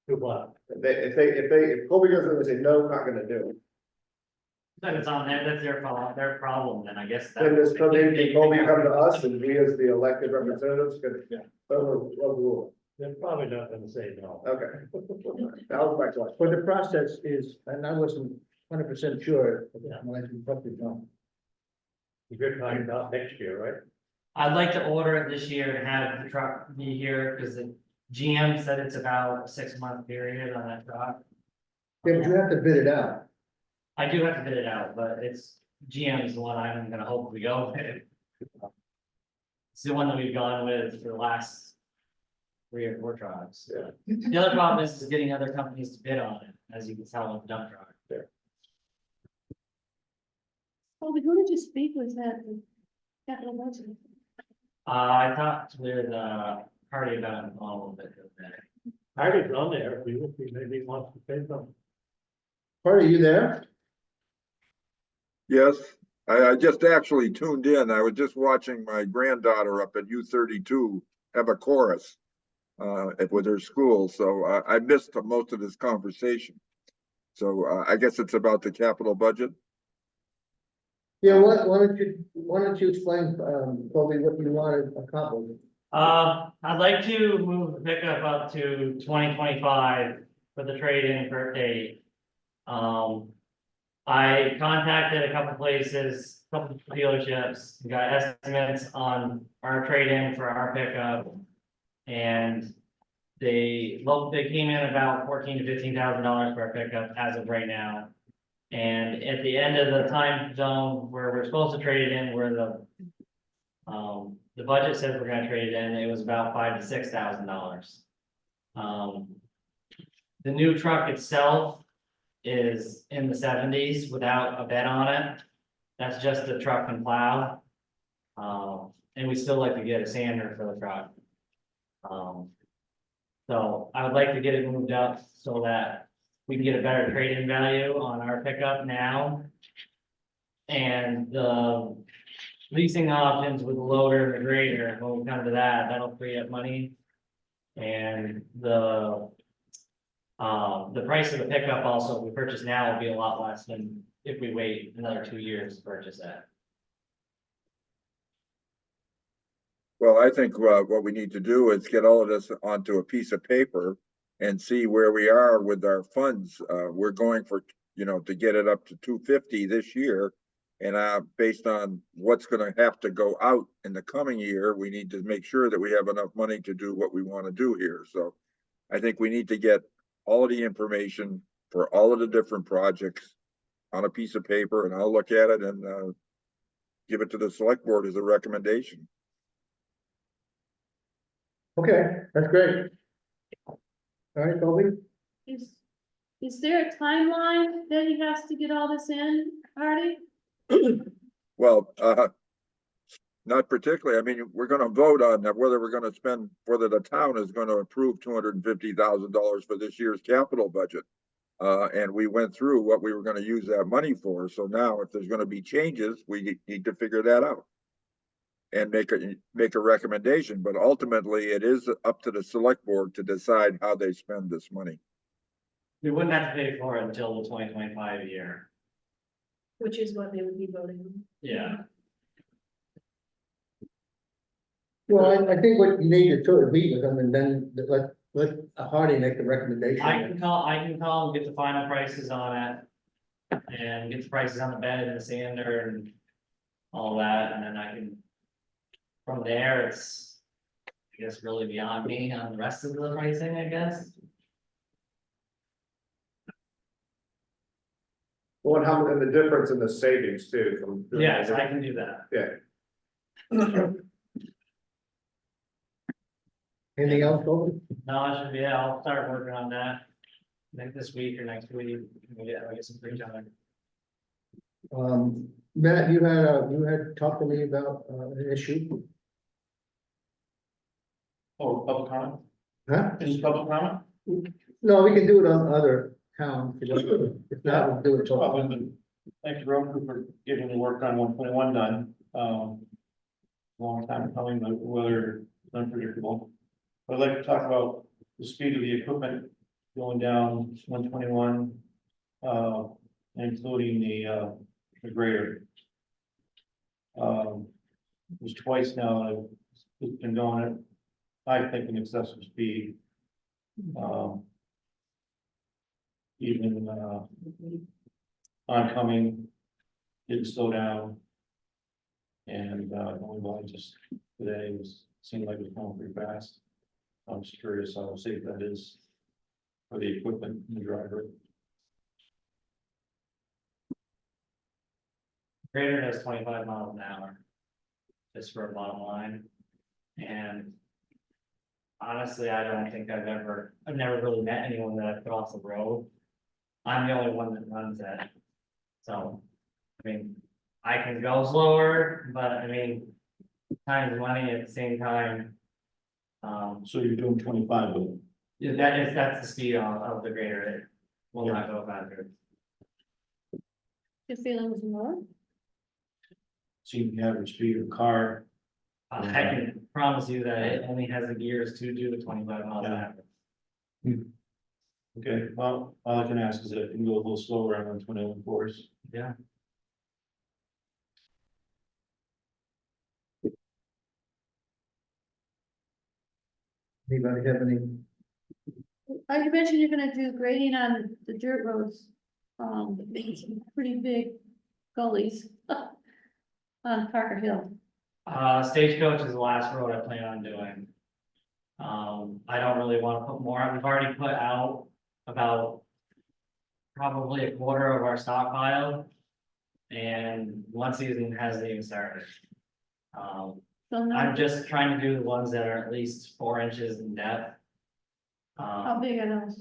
do what? if Colby goes in and say, no, I'm not gonna do it. But it's on them, that's their problem, then I guess. Then does Colby come to us and we as the elected representatives could overrule They're probably not gonna say no. it? Okay. That was my question. But the process is, and I wasn't 100% sure Yeah. when I talked to John. You're talking about next year, right? I'd like to order it this year and have the truck be here, because the GM said it's about a 6-month period on that truck. Yeah, but you have to bid it out. I do have to bid it out, but GM is the one I'm gonna hopefully go with. It's the one that we've gone with for the last 3 or 4 trucks. Yeah. The other problem is getting other companies to bid on it, as you can tell with the dump truck. Oh, but who did you speak with at the capital budget? I talked with Hardy about it a little bit the other day. Hardy's on there, if you maybe wants to say something. Part are you there? Yes, I just actually tuned in. I was just watching my granddaughter up at U32 have a chorus. with their school, so I missed most of this conversation. So I guess it's about the capital budget. Yeah, why don't you explain, Colby, what you want to accomplish? I'd like to move the pickup up to 2025 for the trade-in for date. I contacted a couple places, couple dealerships, got estimates on our trade-in for our pickup. And they came in about $14,000 to $15,000 for our pickup as of right now. And at the end of the time zone where we're supposed to trade it in, where the budget says we're gonna trade it in, it was about $5,000 to $6,000. The new truck itself is in the 70s without a bed on it. That's just the truck and plow. And we still like to get a sander for the truck. So I would like to get it moved up so that we can get a better trade-in value on our pickup now. And the leasing options with the loader and the grader, when we come to that, that'll free up money. And the price of the pickup also, if we purchase now, will be a lot less than if we wait another 2 years to purchase that. Well, I think what we need to do is get all of this onto a piece of paper and see where we are with our funds. We're going for, to get it up to 250 this year. And based on what's gonna have to go out in the coming year, we need to make sure that we have enough money to do what we wanna do here. So I think we need to get all of the information for all of the different projects on a piece of paper, and I'll look at it and give it to the select board as a recommendation. Okay, that's great. All right, Colby? Is there a timeline that he has to get all this in, Artie? Well, not particularly. I mean, we're gonna vote on whether we're gonna spend, whether the town is gonna approve $250,000 for this year's capital budget. And we went through what we were gonna use that money for. So now if there's gonna be changes, we need to figure that out. And make a recommendation, but ultimately it is up to the select board to decide how they spend this money. We wouldn't have to pay for it until the 2025 year. Which is what they would be voting on. Yeah. Well, I think what you need to do is meet with them and then let Hardy make the recommendation. I can call and get the final prices on it. And get the prices on the bed and the sander and all that, and then I can. From there, it's, I guess, really beyond me on the rest of the pricing, I guess. Well, and the difference in the savings too from. doing Yes, that. I can do that. Yeah. Anything else, Colby? No, I should be, I'll start working on that. Maybe this week or next week, yeah, I get some free time. Matt, you had talked to me about an issue, Oh, public comment? huh? Is public comment? No, we can do it on other towns, if not, we'll do it. Well, all. thank you, road crew, for getting the work on 121 done. Long time coming, but weather is unpredictable. I'd like to talk about the speed of the equipment going down 121, including the grader. It was twice now that it's been going at, I think, an excessive speed. Even oncoming didn't slow down. And going by just today seemed like it was going pretty fast. I'm just curious how safe that is for the equipment and the driver. Grader does 25 miles an hour. Just for a bottom line. And honestly, I don't think I've never really met anyone that I put off the road. I'm the only one that runs that. So, I mean, I can go slower, but I mean, time is money at the same time. So you're doing 25 with it? Yeah, that's the speed of the grader. It will not go faster. Your feelings more? Seeing the average speed of a car I can promise you that it only has the gears to do the 25 miles an hour. Okay, well, all I can ask is that it can go a little slower on 21 fours. Yeah. Anybody have any? You mentioned you're gonna do grading on the dirt roads, some pretty big gullies on Parker Hill. Stagecoach is the last road I plan on doing. I don't really wanna put more, we've already put out about probably a quarter of our stockpile. And one season hasn't even started. So no, I'm just trying to do the ones that are at least 4 inches in depth. how big are those?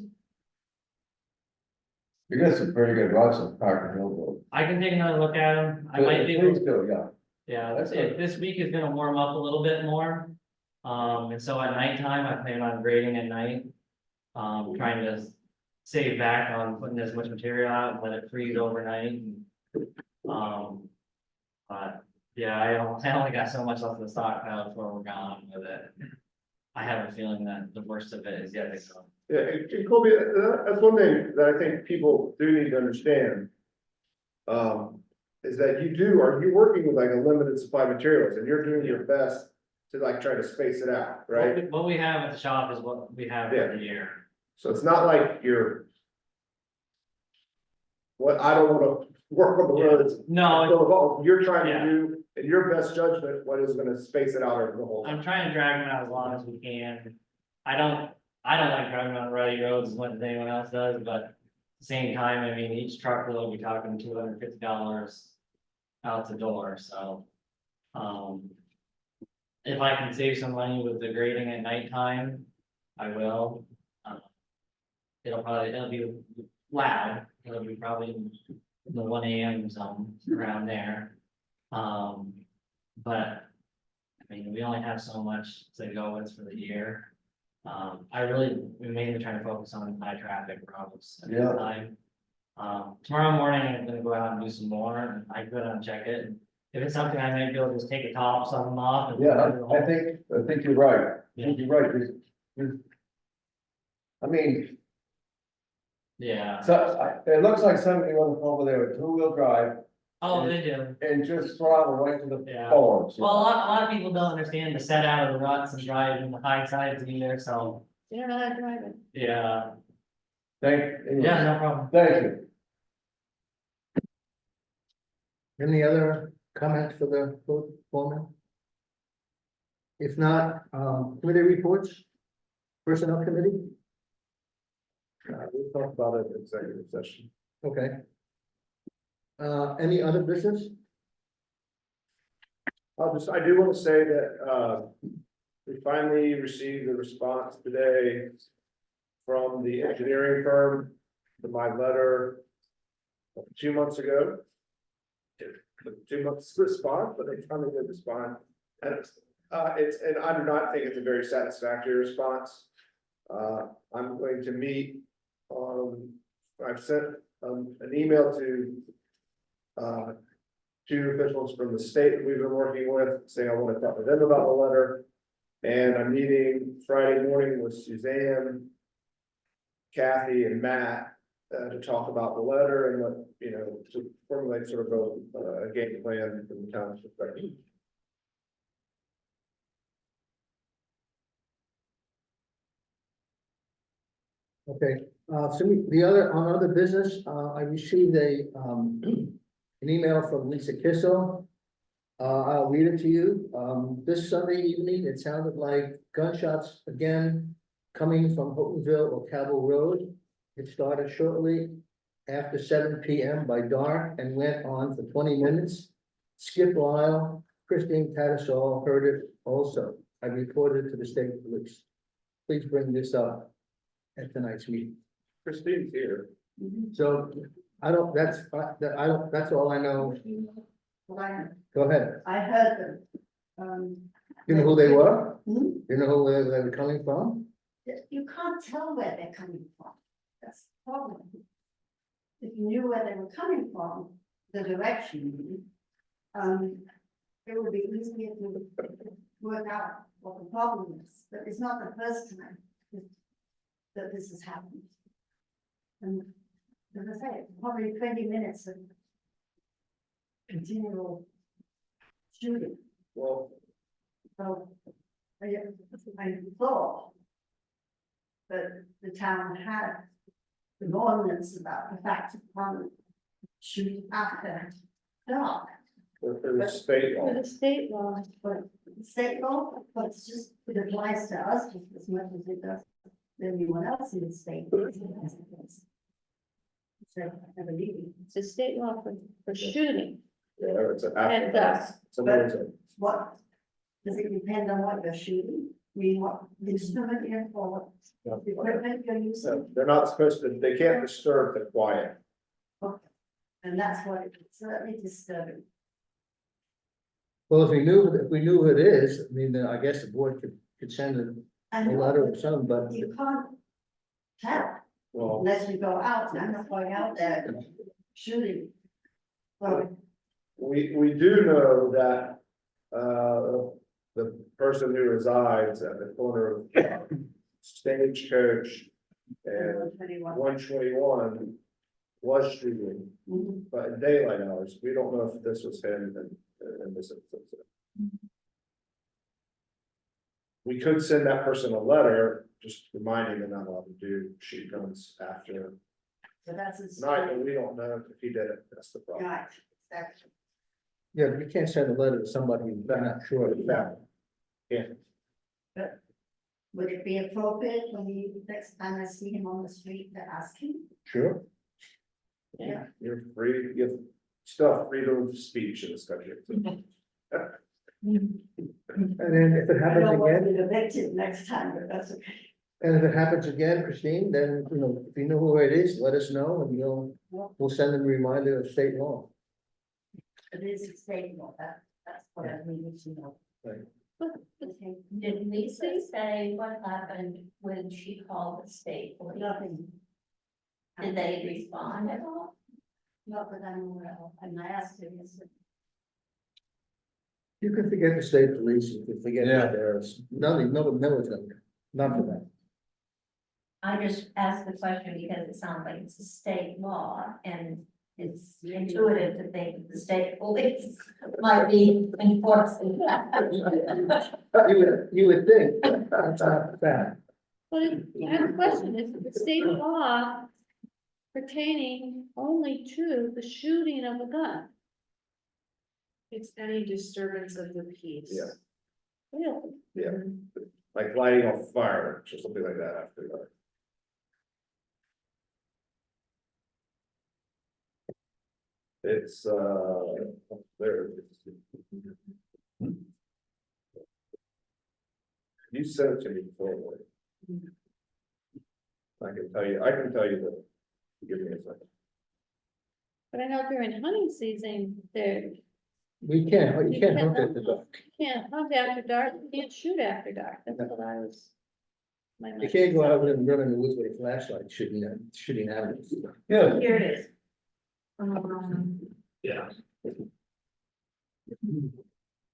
You got some pretty good routes on Parker Hill Road. I can take another look at them. I might be able Please do, yeah. Yeah, That's this week is gonna warm up a little bit more. And so at nighttime, I plan on grading at night. Trying to save back on putting as much material out, and let it freeze overnight. But yeah, I only got so much left in the stockpile before we're gone with it. I have a feeling that the worst of it is yet to come. Yeah, and Colby, that's one thing that I think people do need to understand. Is that are you working with like a limited supply of materials and you're doing your best to like try to space it out, right? What we have at the shop is what we have for the year. So it's not like I don't wanna work on the Yeah. roads. No, You're trying Yeah. to do, in your best judgment, what is gonna space it out over the whole. I'm trying to drag them out as long as we can. I don't like driving on rutty roads as much as anyone else does, but at the same time, I mean, each truck will be talking $250 out the door, so. If I can save some money with the grading at nighttime, I will. It'll be loud, it'll be probably in the 1 AM zone around there. But, I mean, we only have so much to go with for the year. We're mainly trying to focus on high traffic roads at this Yeah. time. Tomorrow morning, I'm gonna go out and do some more, and I go down and check it. And if it's something I may be able to just take the tops of them off. And Yeah, I think you're right. I think you're right. I mean, Yeah, so it looks like somebody went over there with 2-wheel drive oh, they do, and just throttle right to the Yeah. forwards. well, a lot of people don't understand to set out of the ruts and drive in the high sides either, so, You don't know how to drive it. yeah. Yeah, No problem. thank you. Any other comments for the foreman? If not, committee reports, personnel committee, We'll talk about it in executive session. okay. Any other business? I do want to say that, we finally received a response today from the engineering firm to my letter 2 months ago. It took 2 months to respond, but they finally did respond. And and I do not think it's a very satisfactory response. I'm going to meet, I've sent, an email to, 2 officials from the state that we've been working with, saying I want to talk to them about the letter. And I'm meeting Friday morning with Suzanne, Kathy and Matt, to talk about the letter and what, to formulate sort of a game plan from the town's perspective. Okay, so on other business, I received an email from Lisa Kissel. I'll read it to you. This Sunday evening, it sounded like gunshots again coming from Houghtonville or Cabell Road. It started shortly after 7 PM by dark and went on for 20 minutes. Skip Lyle, Christine Tattersall heard it also. I reported to the state police. Please bring this up at tonight's meeting. Christine's here. So that's all I know. Go ahead. I heard them. You know who they were? Hmm? You know who they were coming from? You can't tell where they're coming from. That's the problem. If you knew where they were coming from, the direction, it would be easier to work out what the problem is, but it's not the first time that this has happened. And as I say, probably 20 minutes of continual shooting. Well, So I thought that the town had an ordinance about the fact of one shoot after dark, for the state law. For the state law, but state law, but it's just, it applies to us just as much as it does to anyone else in the state. So, I believe you. it's a state law for shooting Yeah, it's an at dusk. It's amazing. What, does it depend on what you're shooting? I mean, what the instrument you're for, the equipment you're using? So they're not supposed to, they can't disturb the quiet. Okay. And that's what it's certainly disturbing. Well, if we knew who it is, I mean, then I guess the board could send a letter or something, but You can't tell Well, unless you go out, and I'm not going out there shooting. So, we do know that, the person who resides at the corner of Stagecoach and 121 was shooting, mhm. but in daylight hours, we don't know if this was him and this instance. We could send that person a letter, just reminding them not allowed to do shoot guns after So that's. night, but we don't know if he did it, that's the problem. Right, exactly. yeah, but you can't send a letter to somebody who's not sure about. Yeah, Would it be appropriate when next time I see him on the street to ask him? Sure. Yeah. you're free, you have still freedom of speech in this country. And then if it I happens don't want to again, be the victim next time, but that's okay. and if it happens again, Christine, then, if you know who it is, let us know and we'll send them a reminder of state law. It is a state law, that's what I needed to know. Okay. Did Lisa say what happened when she called the state police? Nothing. Did they respond at all? Not that I'm aware of, and I asked him, he said, You can forget the state police, you can forget Yeah. that there's nothing, no one's gonna, not for that. I just asked the question because it sounds like it's a state law and it's intuitive to think that the state police might be enforcing that. You would think, that's not bad. But I have a question, is the state law pertaining only to the shooting of a gun? It's any disturbance of the peace. Yeah. Really? Yeah, like lighting off fireworks or something like that after dark. It's, there. You sent it to me before. I can tell you that. Give me a second. But I know during hunting season, there, You can't hunt at the dark. you can't hunt after dark, you can't shoot after dark, that's what I was. You can't go out and run in the woods with a flashlight shooting animals. Yeah. Here it is. Yeah.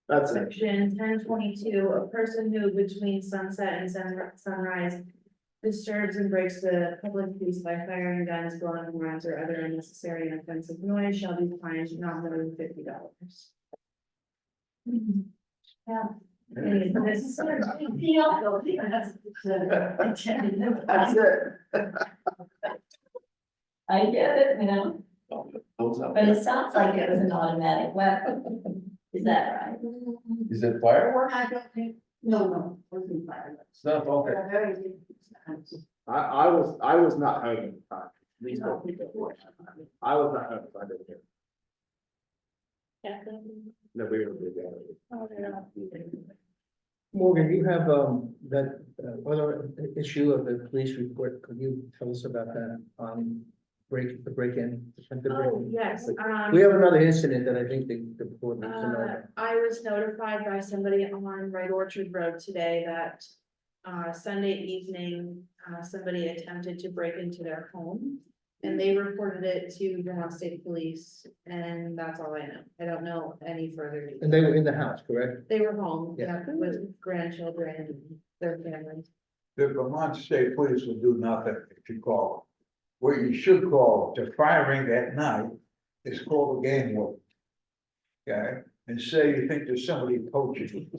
That's it. Section 1022, a person who between sunset and sunrise disturbs and breaks the public peace by firing guns, blowing horns, or other unnecessary and offensive noise shall be fined not more than $50. Yeah. this is sort of a big deal, that's it. I get it, you know, but it sounds like it was an automatic weapon. Is that right? Is it fireworks? I don't think, no, wasn't fireworks. It's not, okay. They're very different. I was not home at the time. These people were. I was not home, so I didn't hear. No, we were together. Oh, they're not. Morgan, you have, that, other issue of the police report, could you tell us about that, the break-in? attempted Oh, break-in? yes, We have another incident that I think the board needs to know about. I was notified by somebody on Right Orchard Road today that Sunday evening, somebody attempted to break into their home. And they reported it to Vermont State Police, and that's all I know. I don't know any further. details. And they were in the house, correct? They were home, Yeah. yeah, with grandchildren and their families. The Vermont State Police will do nothing if you call them. What you should call to firing at night is call the game warden. Okay, and say you think there's somebody poaching.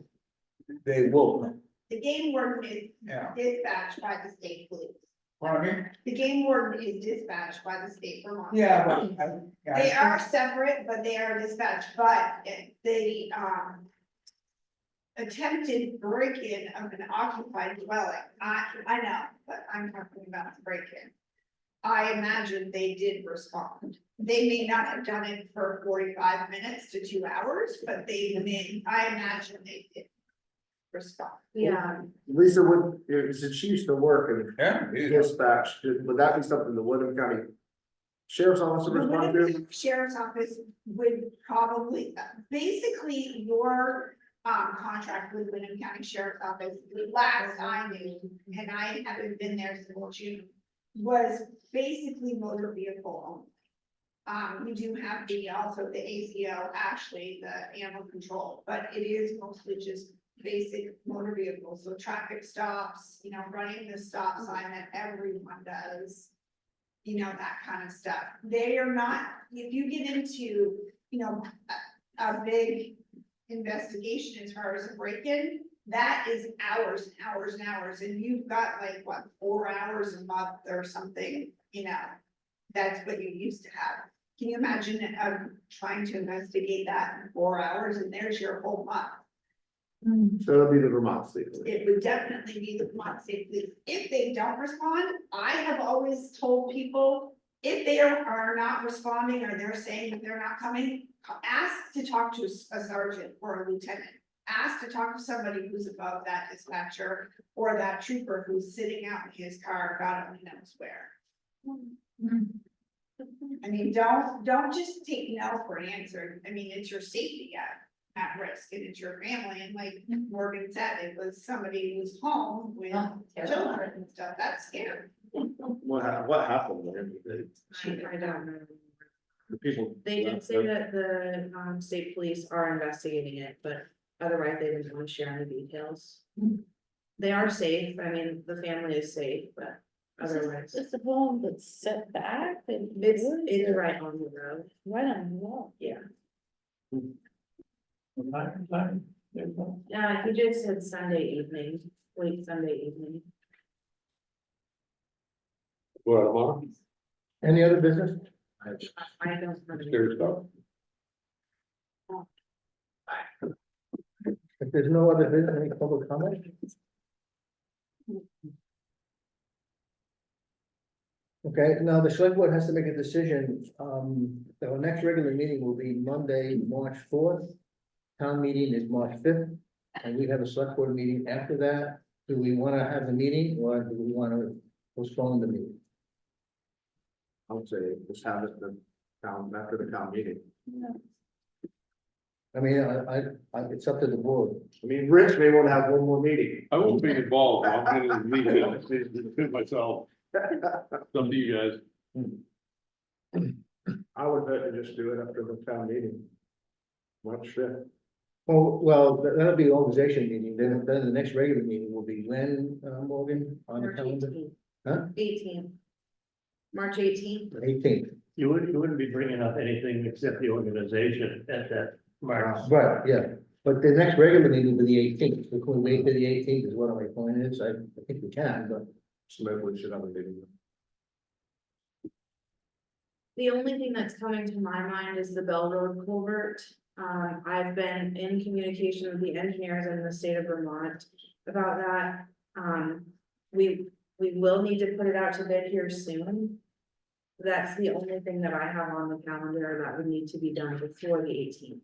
They will, The game warden is yeah. dispatched by the state police. Pardon me? The game warden is dispatched by the state Vermont. Yeah, but They are separate, but they are dispatched, but they, attempted break-in of an occupied dwelling. I know, but I'm talking about the break-in. I imagine they did respond. They may not have done it for 45 minutes to 2 hours, but I imagine they did respond. Yeah, Lisa, since she used to work Yeah. in dispatch, would that be something the Wyndham County Sheriff's Office would The respond Wyndham to? Sheriff's Office would probably, basically, your contract with Wyndham County Sheriff's Office, the last I knew, and I haven't been there since June, was basically motor vehicle only. We do have also the ACO, actually, the animal control, but it is mostly just basic motor vehicles, so traffic stops, running the stop sign that everyone does. That kind of stuff. They are not, if you get into, a big investigation as far as a break-in, that is hours and hours and hours, and you've got like, what, 4 hours a month or something, that's what you used to have. Can you imagine, trying to investigate that in 4 hours, and there's your whole month? So it'll be the Vermont State Police. It would definitely be the Vermont State Police. If they don't respond, I have always told people, if they are not responding or they're saying that they're not coming, ask to talk to a sergeant or a lieutenant. Ask to talk to somebody who's above that dispatcher or that trooper who's sitting out in his car, God only knows where. I mean, don't just take no for an answer. I mean, it's your safety at risk, and it's your family, and like Morgan said, it was somebody who's home with children and stuff, that's scary. What happened there? I don't know. The people. They did say that the state police are investigating it, but otherwise they didn't want to share any details. They are safe, I mean, the family is safe, but otherwise, It's a home that's set back and. it's right on the road, Right on the wall. yeah. Time. Yeah, he just said Sunday evening, late Sunday evening. Well, Mark, Any other business? I don't. remember. scary stuff. If there's no other business, any public comment? Okay, now the select board has to make a decision. Our next regular meeting will be Monday, March 4th. Town meeting is March 5th, and we have a select board meeting after that. Do we want to have the meeting, or do we want to postpone the meeting? I would say just have it after the town meeting. I mean, it's up to the board. I mean, Rich may want to have one more meeting. I won't be involved, I'm gonna leave it myself, it's up to you guys. I would vote to just do it after the town meeting. March 5th. Well, that'll be the organization meeting, then the next regular meeting will be when, Morgan, on the March calendar? 18th. Huh? 18th. March 18th. 18th. You wouldn't be bringing up anything except the organization at that mark. Right, yeah, but the next regular meeting will be the 18th, so can we wait till the 18th is what my point is, I think we can, but. So maybe we should have a meeting. The only thing that's coming to my mind is the Bell Road culvert. I've been in communication with the engineers in the state of Vermont about that. We will need to put it out to bid here soon. That's the only thing that I have on the calendar that would need to be done before the 18th.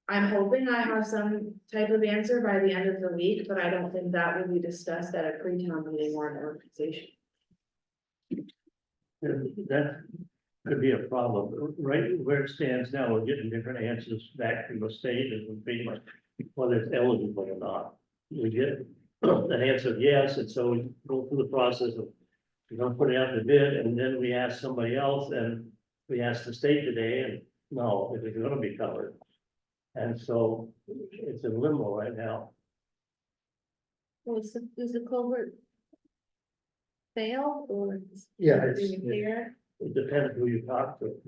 I'm hoping I have some type of answer by the end of the week, but I don't think that will be discussed at a pre-town meeting or an organization. That could be a problem, right where it stands now, we're getting different answers back from the state and from FEMA, whether it's eligible or not. We get an answer of yes, and so we go through the process of We're gonna put it out to bid, and then we ask somebody else, and we asked the state today, and no, it isn't gonna be covered. And so it's in limbo right now. Was the culvert fail or? Yeah, it's- being repaired? It depends who you talk to.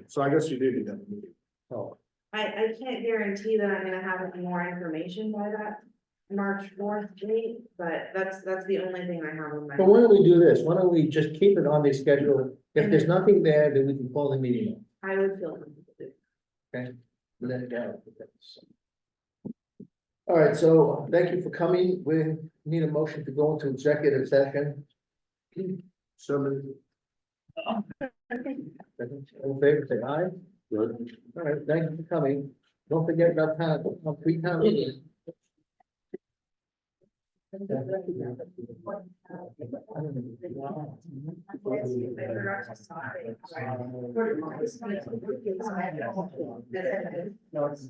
So I guess you do need that meeting. So, I can't guarantee that I'm gonna have any more information by that March 4th date, but that's the only thing I have on my. But why don't we do this? Why don't we just keep it on the schedule? If there's nothing there, then we can call the meeting. I would feel comfortable doing. Let it go. All right, so thank you for coming. We need a motion to go into executive session. So, all in favor, say aye. Good. All right, thank you for coming. Don't forget about time, free time meeting. No, it's.